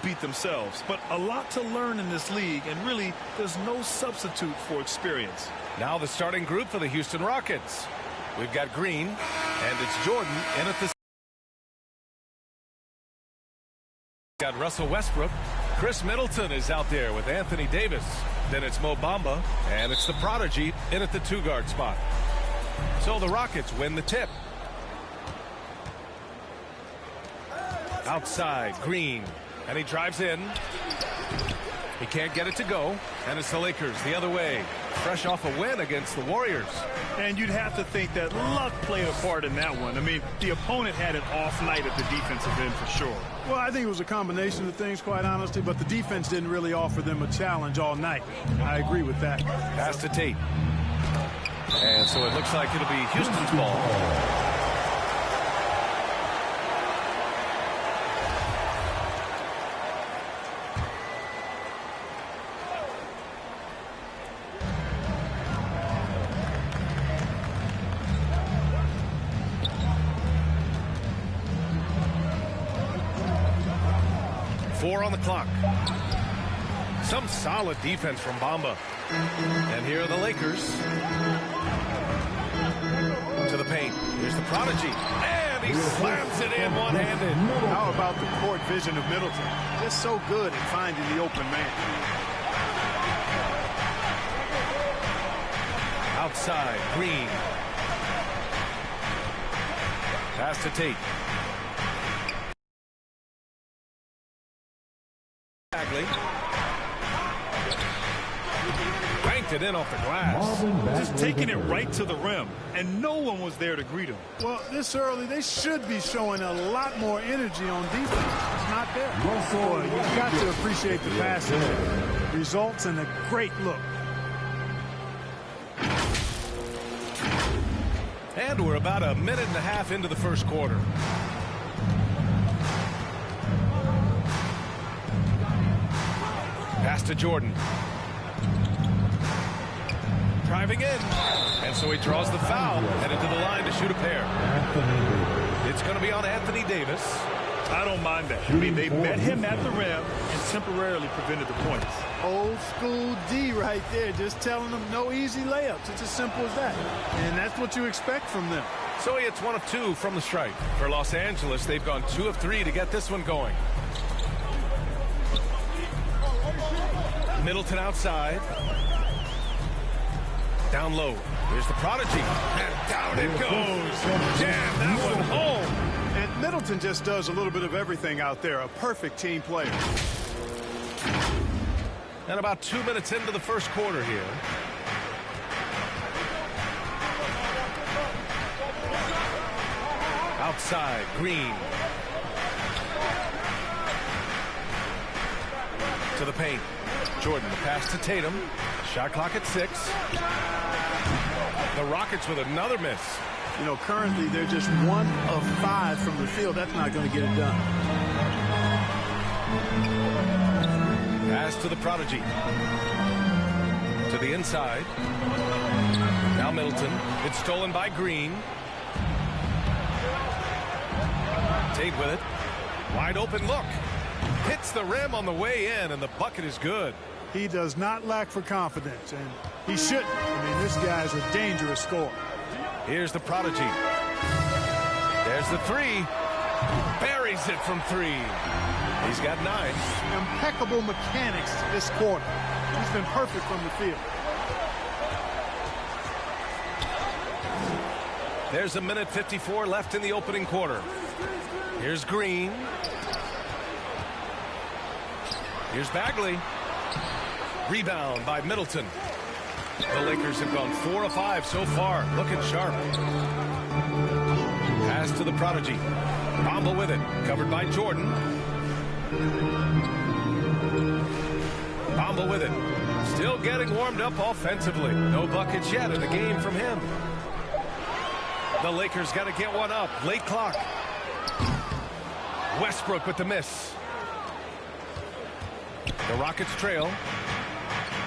beat themselves, but a lot to learn in this league, and really, there's no substitute for experience. Now the starting group for the Houston Rockets. We've got Green, and it's Jordan in at the... Got Russell Westbrook. Chris Middleton is out there with Anthony Davis. Then it's Mo Bamba, and it's the prodigy in at the 2-guard spot. So the Rockets win the tip. Outside, Green, and he drives in. He can't get it to go, and it's the Lakers the other way, fresh off a win against the Warriors. And you'd have to think that luck played a part in that one. I mean, the opponent had an off night at the defensive end for sure. Well, I think it was a combination of things, quite honestly, but the defense didn't really offer them a challenge all night. I agree with that. Pass to Tate. And so it looks like it'll be Houston's ball. On the clock. Some solid defense from Bamba. And here are the Lakers. To the paint. Here's the prodigy. And he slams it in one-handed. How about the court vision of Middleton? Just so good at finding the open man. Outside, Green. Pass to Tate. Banked it in off the glass. Just taking it right to the rim, and no one was there to greet him. Well, this early, they should be showing a lot more energy on defense. It's not there. Boy, you've got to appreciate the passing. Results in a great look. And we're about a minute and a half into the first quarter. Pass to Jordan. Driving in. And so he draws the foul. Headed to the line to shoot a pair. It's going to be on Anthony Davis. I don't mind that. I mean, they met him at the rim and temporarily prevented the points. Old school D right there. Just telling them no easy layups. It's as simple as that. And that's what you expect from them. So he hits 1 of 2 from the stripe. For Los Angeles, they've gone 2 of 3 to get this one going. Middleton outside. Down low. Here's the prodigy. And down it goes. Jam that one home. And Middleton just does a little bit of everything out there. A perfect team player. And about 2 minutes into the first quarter here. Outside, Green. To the paint. Jordan, the pass to Tatum. Shot clock at 6. The Rockets with another miss. You know, currently they're just 1 of 5 from the field. That's not going to get it done. Pass to the prodigy. To the inside. Now Middleton. It's stolen by Green. Tate with it. Wide open look. Hits the rim on the way in, and the bucket is good. He does not lack for confidence, and he shouldn't. I mean, this guy's a dangerous scorer. Here's the prodigy. There's the 3. Buries it from 3. He's got 9. Impeccable mechanics this quarter. He's been perfect from the field. There's a minute 54 left in the opening quarter. Here's Green. Here's Bagley. Rebound by Middleton. The Lakers have gone 4 of 5 so far. Looking sharp. Pass to the prodigy. Bamba with it. Covered by Jordan. Bamba with it. Still getting warmed up offensively. No buckets yet in the game from him. The Lakers got to get one up. Late clock. Westbrook with the miss. The Rockets trail.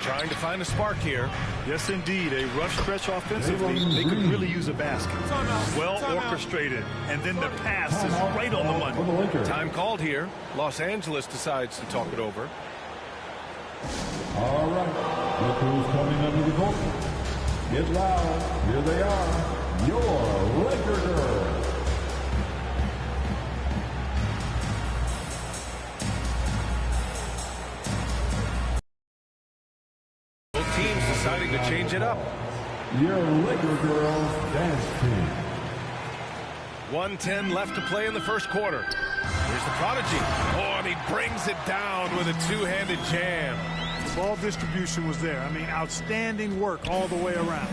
Trying to find a spark here. Yes, indeed. A rough stretch offensively. They could really use a basket. Well orchestrated. And then the pass is right on the money. Time called here. Los Angeles decides to talk it over. All right. Look who's coming under the goal. Get loud. Here they are. Your Laker girls. Both teams deciding to change it up. Your Laker girls dance team. 1:10 left to play in the first quarter. Here's the prodigy. Oh, and he brings it down with a two-handed jam. The ball distribution was there. I mean, outstanding work all the way around.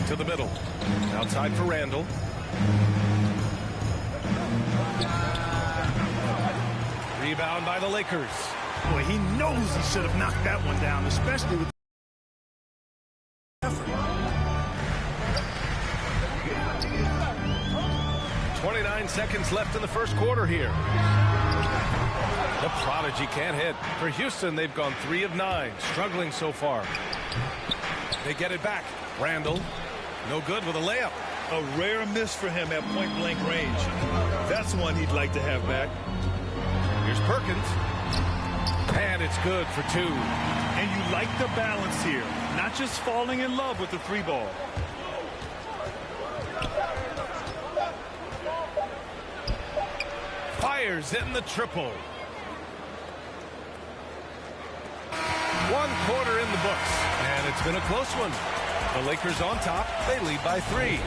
To the middle. Outside for Randall. Rebound by the Lakers. Boy, he knows he should have knocked that one down, especially with effort. 29 seconds left in the first quarter here. The prodigy can't hit. For Houston, they've gone 3 of 9, struggling so far. They get it back. Randall, no good with a layup. A rare miss for him at point-blank range. That's one he'd like to have back. Here's Perkins. And it's good for 2. And you like the balance here. Not just falling in love with the 3 ball. Fires in the triple. 1 quarter in the books. And it's been a close one. The Lakers on top. They lead by 3.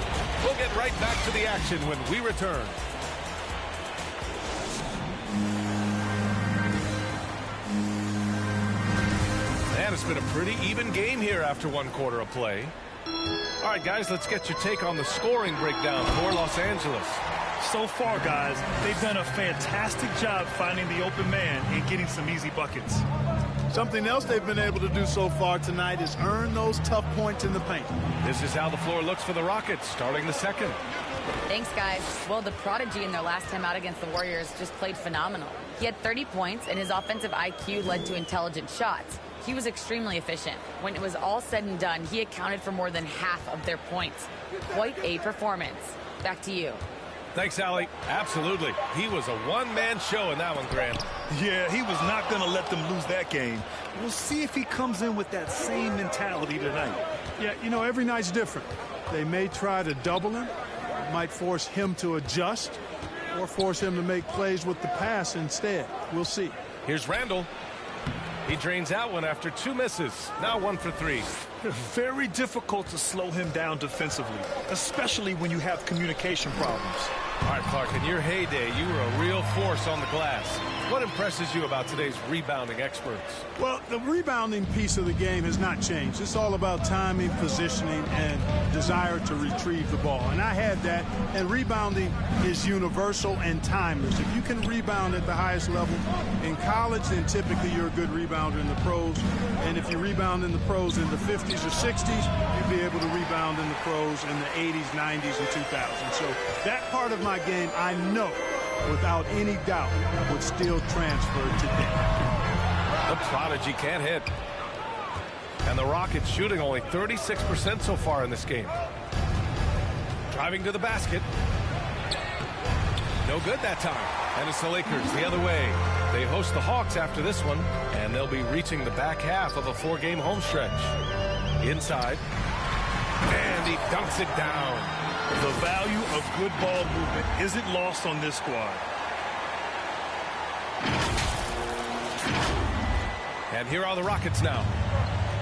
We'll get right back to the action when we return. And it's been a pretty even game here after 1 quarter of play. All right, guys, let's get your take on the scoring breakdown for Los Angeles. So far, guys, they've done a fantastic job finding the open man and getting some easy buckets. Something else they've been able to do so far tonight is earn those tough points in the paint. This is how the floor looks for the Rockets, starting the second. Thanks, guys. Well, the prodigy in their last time out against the Warriors just played phenomenal. He had 30 points, and his offensive IQ led to intelligent shots. He was extremely efficient. When it was all said and done, he accounted for more than half of their points. Quite a performance. Back to you. Thanks, Allie. Absolutely. He was a one-man show in that one, Grant. Yeah, he was not going to let them lose that game. We'll see if he comes in with that same mentality tonight. Yeah, you know, every night's different. They may try to double him, might force him to adjust, or force him to make plays with the pass instead. We'll see. Here's Randall. He drains out one after 2 misses. Now 1 for 3. Very difficult to slow him down defensively, especially when you have communication problems. All right, Clark, in your heyday, you were a real force on the glass. What impresses you about today's rebounding experts? Well, the rebounding piece of the game has not changed. It's all about timing, positioning, and desire to retrieve the ball. And I had that, and rebounding is universal and timeless. If you can rebound at the highest level in college, then typically you're a good rebounder in the pros. And if you rebound in the pros in the 50s or 60s, you'd be able to rebound in the pros in the 80s, 90s, and 2000s. So that part of my game, I know, without any doubt, would still transfer today. The prodigy can't hit. And the Rockets shooting only 36% so far in this game. Driving to the basket. No good that time. And it's the Lakers the other way. They host the Hawks after this one, and they'll be reaching the back half of a 4-game home stretch. Inside. And he dunks it down. The value of good ball movement isn't lost on this squad. And here are the Rockets now.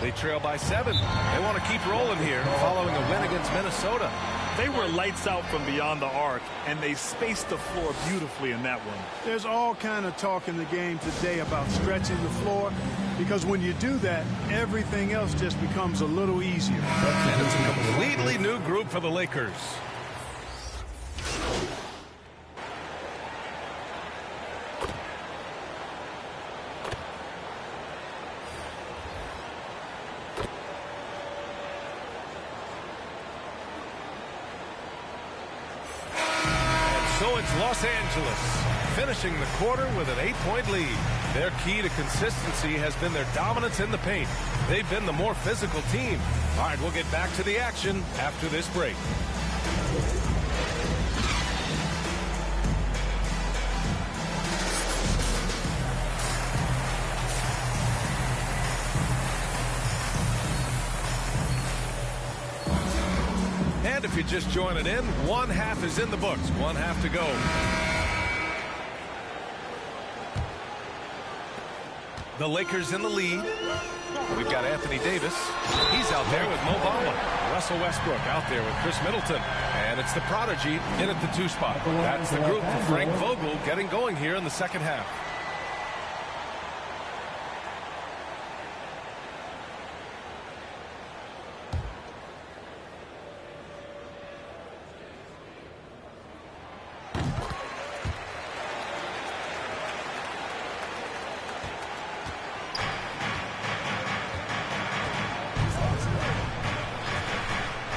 They trail by 7. They want to keep rolling here following a win against Minnesota. They were lights out from beyond the arc, and they spaced the floor beautifully in that one. There's all kind of talk in the game today about stretching the floor, because when you do that, everything else just becomes a little easier. And it's a completely new group for the Lakers. it's Los Angeles, finishing the quarter with an 8-point lead. Their key to consistency has been their dominance in the paint. They've been the more physical team. All right, we'll get back to the action after this break. And if you're just joining in, one half is in the books. One half to go. The Lakers in the lead. We've got Anthony Davis. He's out there with Mo Bamba. Russell Westbrook out there with Chris Middleton. And it's the prodigy in at the 2 spot. That's the group for Frank Vogel getting going here in the second half.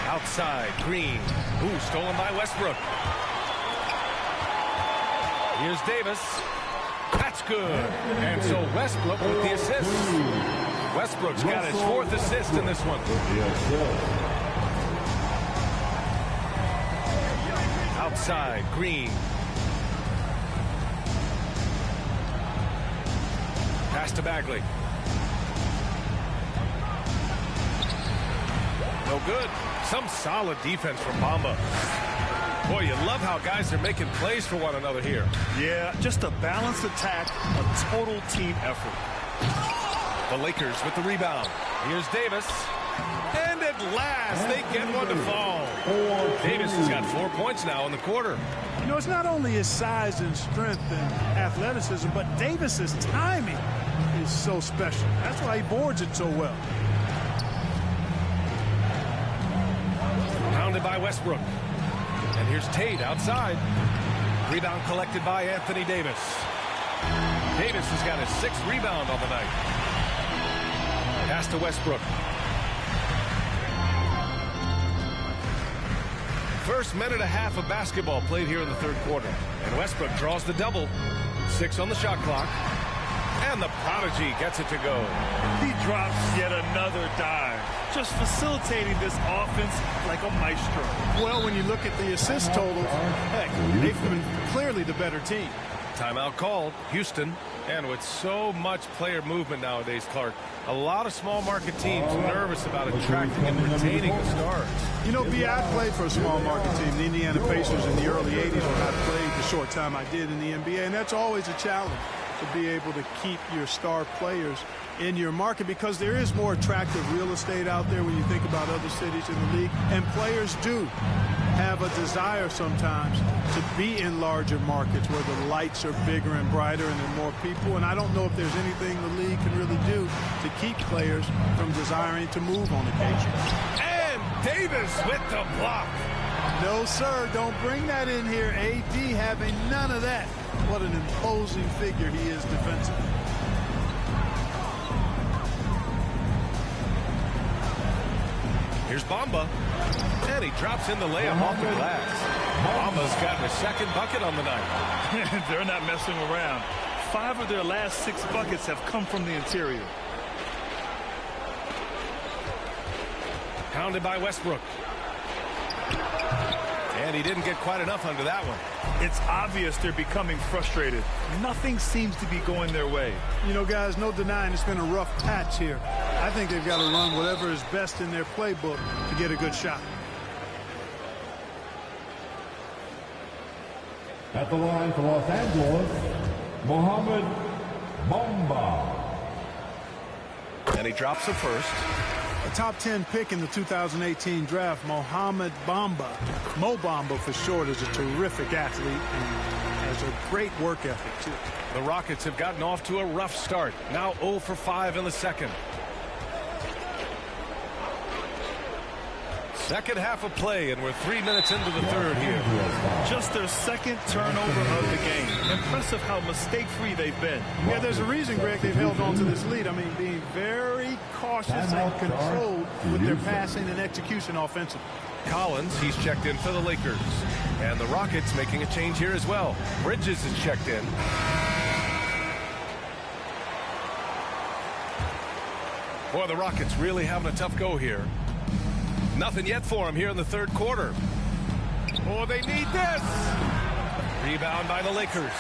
Outside, Green. Ooh, stolen by Westbrook. Here's Davis. That's good. And so Westbrook with the assist. Westbrook's got his 4th assist in this one. Outside, Green. Pass to Bagley. No good. Some solid defense from Bamba. Boy, you love how guys are making plays for one another here. Yeah, just a balanced attack, a total team effort. The Lakers with the rebound. Here's Davis. And at last, they get one to fall. Davis has got 4 points now in the quarter. You know, it's not only his size and strength and athleticism, but Davis's timing is so special. That's why he boards it so well. Pounded by Westbrook. And here's Tate outside. Rebound collected by Anthony Davis. Davis has got his 6th rebound on the night. Pass to Westbrook. First minute and a half of basketball played here in the 3rd quarter. And Westbrook draws the double. 6 on the shot clock. And the prodigy gets it to go. He drops yet another dive, just facilitating this offense like a maestro. Well, when you look at the assist totals, heck, they've been clearly the better team. Timeout called, Houston. And with so much player movement nowadays, Clark, a lot of small market teams nervous about attracting and retaining the stars. You know, I played for a small market team, the Indiana Pacers, in the early 80s when I played the short time I did in the NBA, and that's always a challenge to be able to keep your star players in your market, because there is more attractive real estate out there when you think about other cities in the league, and players do have a desire sometimes to be in larger markets where the lights are bigger and brighter and there are more people, and I don't know if there's anything the league can really do to keep players from desiring to move on occasion. And Davis with the block. No, sir, don't bring that in here. AD having none of that. What an imposing figure he is defensively. Here's Bamba. And he drops in the layup off the glass. Bamba's gotten his 2nd bucket on the night. They're not messing around. 5 of their last 6 buckets have come from the interior. Pounded by Westbrook. And he didn't get quite enough under that one. It's obvious they're becoming frustrated. Nothing seems to be going their way. You know, guys, no denying it's been a rough patch here. I think they've got to run whatever is best in their playbook to get a good shot. At the line for Los Angeles, Mohamed Bamba. And he drops the first. A top 10 pick in the 2018 draft, Mohamed Bamba, Mo Bamba for short, is a terrific athlete and has a great work ethic, too. The Rockets have gotten off to a rough start. Now 0 for 5 in the 2nd. Second half of play, and we're 3 minutes into the third here. Just their second turnover of the game. Impressive how mistake-free they've been. Yeah, there's a reason, Greg, they've held on to this lead. I mean, being very cautious and controlled with their passing and execution offensively. Collins, he's checked in for the Lakers. And the Rockets making a change here as well. Bridges is checked in. Boy, the Rockets really having a tough go here. Nothing yet for him here in the third quarter. Oh, they need this. Rebound by the Lakers.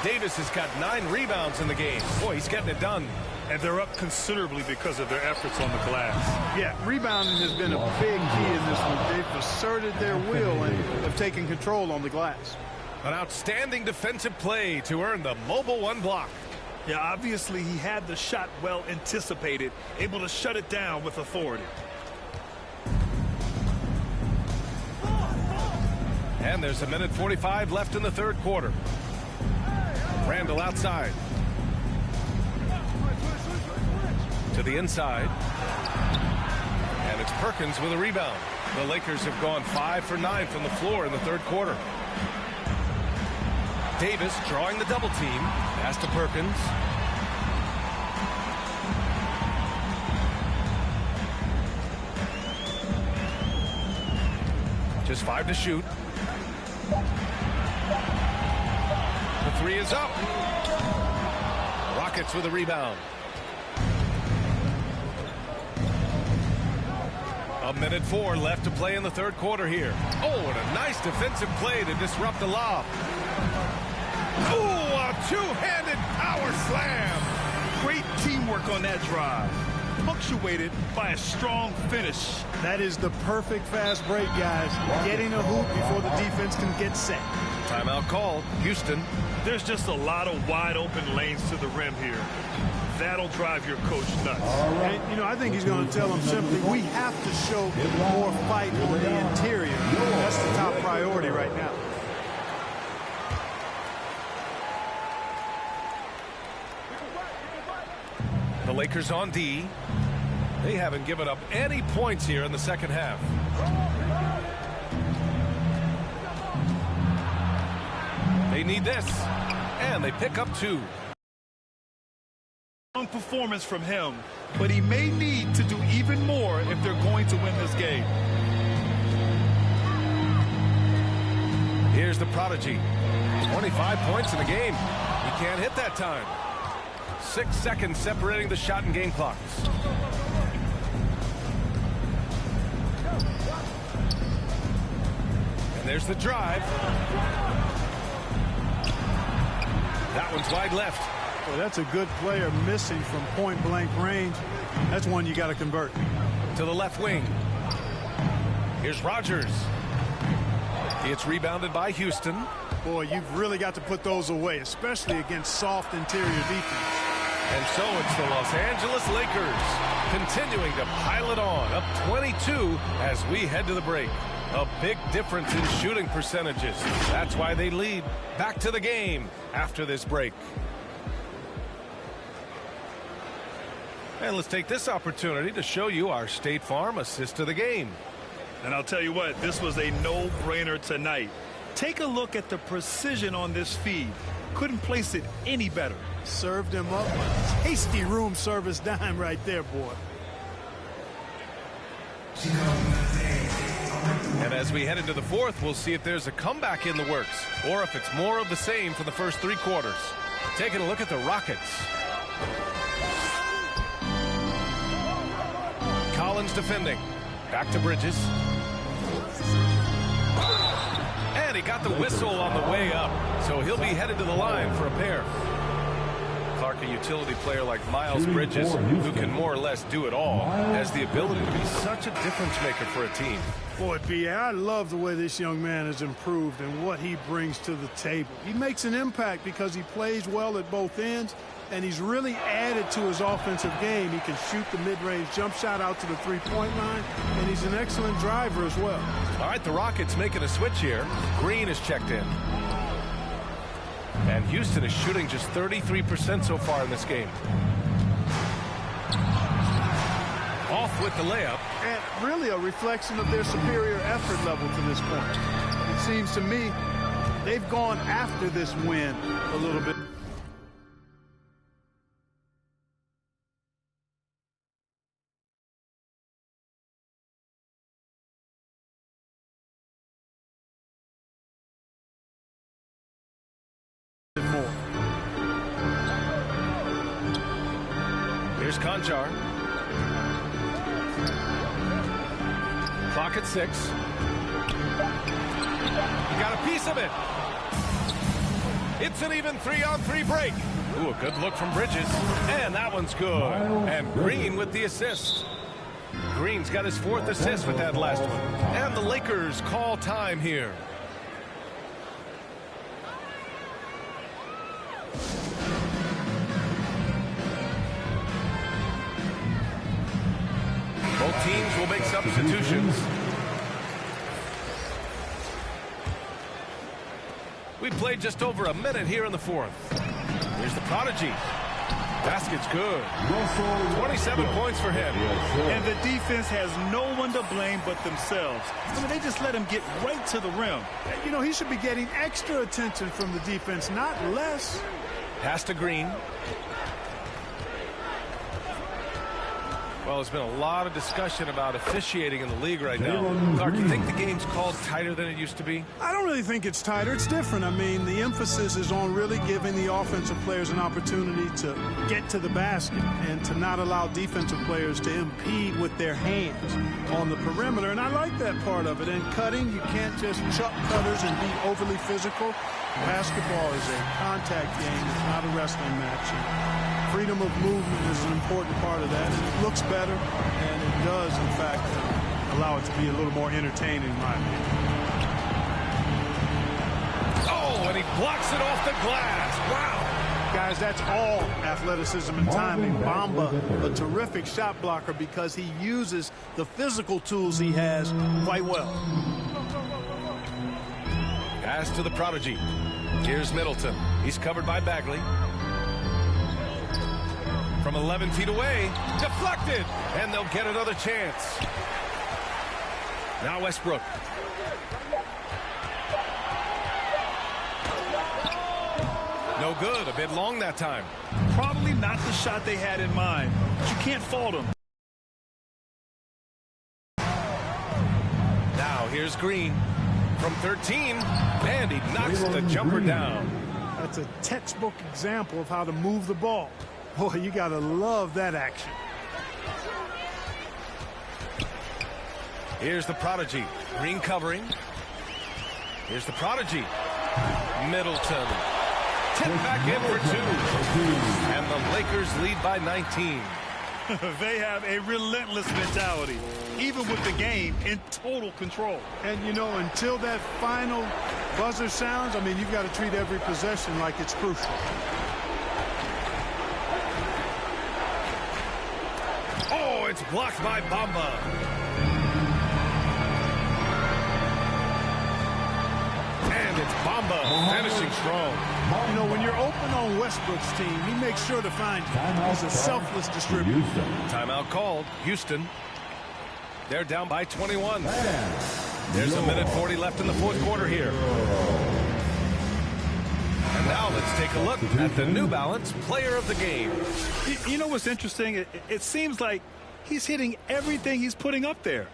Davis has got 9 rebounds in the game. Boy, he's getting it done. And they're up considerably because of their efforts on the glass. Yeah, rebounding has been a big key in this one. They've asserted their will and have taken control on the glass. An outstanding defensive play to earn the Mobile 1 block. Yeah, obviously he had the shot well anticipated, able to shut it down with authority. And there's 1:45 left in the third quarter. Randall outside. To the inside. And it's Perkins with a rebound. The Lakers have gone 5 for 9 from the floor in the third quarter. Davis drawing the double team. Pass to Perkins. Just 5 to shoot. The 3 is up. Rockets with a rebound. 1:04 left to play in the third quarter here. Oh, and a nice defensive play to disrupt the lob. Oh, a two-handed power slam. Great teamwork on that drive. Punctuated by a strong finish. That is the perfect fast break, guys. Getting a hoop before the defense can get set. Timeout called. Houston. There's just a lot of wide open lanes to the rim here. That'll drive your coach nuts. And, you know, I think he's going to tell them simply, we have to show more fight on the interior. That's the top priority right now. The Lakers on D. They haven't given up any points here in the second half. They need this. And they pick up 2. Strong performance from him, but he may need to do even more if they're going to win this game. Here's the prodigy. 25 points in the game. He can't hit that time. 6 seconds separating the shot and game clocks. And there's the drive. That one's wide left. Well, that's a good player missing from point-blank range. That's one you got to convert. To the left wing. Here's Rogers. It's rebounded by Houston. Boy, you've really got to put those away, especially against soft interior defense. And so it's the Los Angeles Lakers continuing to pile it on, up 22 as we head to the break. A big difference in shooting percentages. That's why they lead. Back to the game after this break. And let's take this opportunity to show you our State Farm assist to the game. And I'll tell you what, this was a no-brainer tonight. Take a look at the precision on this feed. Couldn't place it any better. Served him up a tasty room service dime right there, boy. And as we head into the fourth, we'll see if there's a comeback in the works or if it's more of the same for the first 3 quarters. Taking a look at the Rockets. Collins defending. Back to Bridges. And he got the whistle on the way up, so he'll be headed to the line for a pair. Clark, a utility player like Miles Bridges, who can more or less do it all, has the ability to be such a difference maker for a team. Boy, B.A., I love the way this young man has improved and what he brings to the table. He makes an impact because he plays well at both ends, and he's really added to his offensive game. He can shoot the mid-range jump shot out to the three-point line, and he's an excellent driver as well. All right, the Rockets making a switch here. Green is checked in. And Houston is shooting just 33% so far in this game. Off off with the layup. And really a reflection of their superior effort level to this point. It seems to me they've gone after this win a little bit. More. Here's Conjar. Clock at 6. Got a piece of it. It's an even 3-on-3 break. Ooh, a good look from Bridges. And that one's good. And Green with the assist. Green's got his 4th assist with that last one. And the Lakers call time here. Both teams will make substitutions. We played just over a minute here in the 4th. Here's the prodigy. Basket's good. 27 points for him. And the defense has no one to blame but themselves. I mean, they just let him get right to the rim. You know, he should be getting extra attention from the defense, not less. Pass to Green. Well, there's been a lot of discussion about officiating in the league right now. Clark, you think the game's called tighter than it used to be? I don't really think it's tighter. It's different. I mean, the emphasis is on really giving the offensive players an opportunity to get to the basket and to not allow defensive players to impede with their hands on the perimeter. And I like that part of it. And cutting, you can't just chuck cutters and be overly physical. Basketball is a contact game. It's not a wrestling match. And freedom of movement is an important part of that. It looks better, and it does, in fact, allow it to be a little more entertaining, in my opinion. Oh, and he blocks it off the glass. Wow. Guys, that's all athleticism and timing. Bamba, a terrific shot blocker because he uses the physical tools he has quite well. Pass to the prodigy. Here's Middleton. He's covered by Bagley. From 11 feet away, deflected, and they'll get another chance. Now Westbrook. No good, a bit long that time. Probably not the shot they had in mind, but you can't fault them. Now here's Green from 13, and he knocks the jumper down. That's a textbook example of how to move the ball. Boy, you got to love that action. Here's the prodigy. Green covering. Here's the prodigy. Middleton. Tip back in for 2. And the Lakers lead by 19. They have a relentless mentality, even with the game in total control. And, you know, until that final buzzer sounds, I mean, you've got to treat every possession like it's crucial. Oh, it's blocked by Bamba. And it's Bamba finishing strong. You know, when you're open on Westbrook's team, he makes sure to find you. He's a selfless distributor. Timeout called. Houston. They're down by 21. There's a minute 40 left in the 4th quarter here. And now let's take a look at the New Balance Player of the Game. You know what's interesting? It seems like he's hitting everything he's putting up there.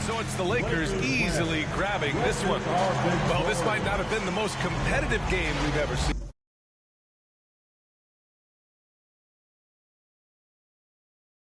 So it's the Lakers easily grabbing this one. Well, this might not have been the most competitive game we've ever seen.